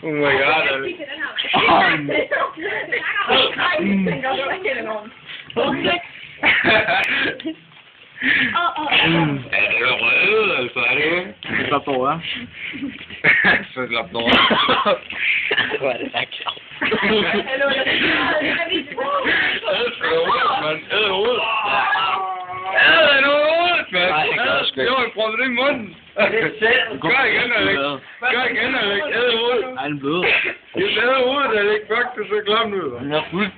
Oh my god. Er det røde, altså, er det ikke? Slap dig over. Så slap dig over. Hvor er det da klart. Æd hovedet. Æd hovedet, mand. Jo, jeg prøvede det i munden. Gør igen, Alex. Gør igen, Alex. Æd hovedet. Ej, den bløde. Jeg æd hovedet, Alex. Fuck, det så klamt ud. Den er fuldt.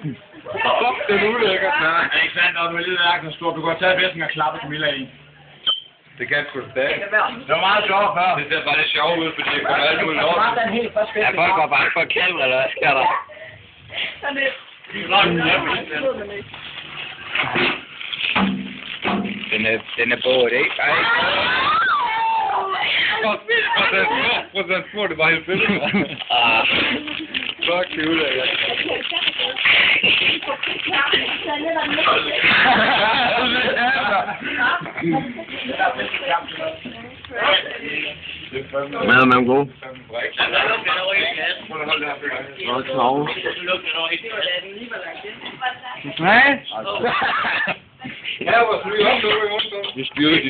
Fuck, det er ulækkert, nej. Alexander, du er lidt ærken stor. Du kan have taget væsken og klappe Camilla i. Det kan jeg sgu stadig. Det var meget sjovt før. Det ser bare lidt sjovt ud, fordi det kommer alt muligt over. Ja, folk var bange for at kalve, eller hvad sker der? Den er båret, ikke? Ej. Procent små, det var helt fedt. Fuck, det er ulækkert. Maden er god. Nå, knave. Nej. Vi styrer det.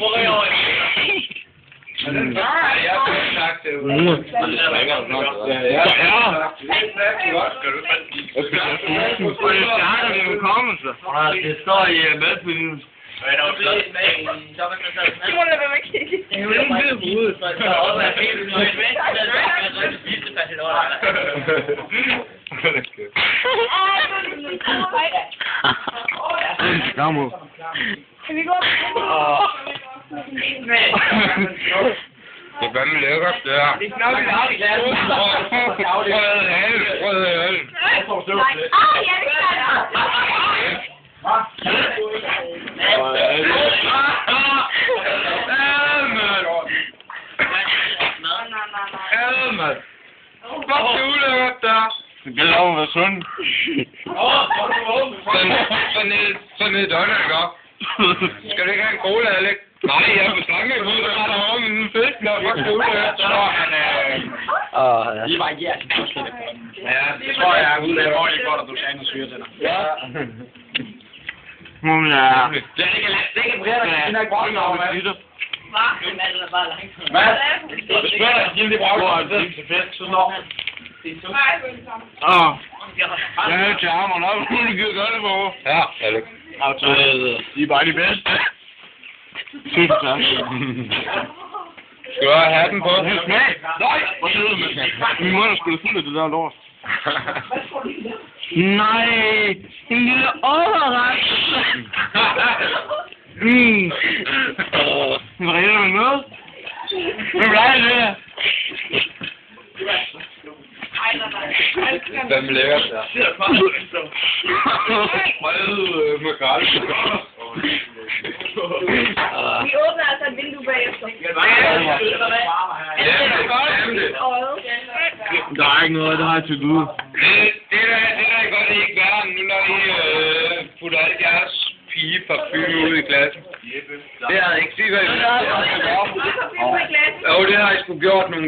Det står i madpillen. Det må da være kigge. Det er jo ikke en hvid hoved. Gammo. Kan vi gå? Det er fandme lækkert, det her. Det er nok en artig klasse. Rød øl. Mand. Fuck, det er ulækkert, der. Det gælder om at være sund. Sådan et døgn, ikke op? Skal du ikke have en cola, Alex? Nej, jeg er på slanke ud, der er der over med en fisk, der fuck, det er ulækkert. I var ikke jeres afslutte. Ja, det tror jeg er ude af ordentligt godt, at du sagde noget syre til dig. Ja. Ja. Det er ikke Brian, der er ikke bragt over, hvad? Hvad? Det spørger dig, Jim, det bragt over, det er fedt, så når. Jeg er til armen op, du gider gøre det på. Ja, Alex. De er bare de bedste. Tusind tak. Skal du have hatten på? Smag! Nej! Hvor sidder du med? Min mund er sgu da fuld af det der lort. Nej! En lille overraskelse! Hvad regner du med noget? Hvad er det her? Fandme lækkert, der. Rød makrel. Vi åbner altså et vindue bagefter. Der er ikke noget, det har jeg til Gud. Det er godt, det ikke værre, nu når I putter alle jeres pigeparfume ud i klassen. Det har jeg ikke sikkert. Jo, det har I sgu gjort nogle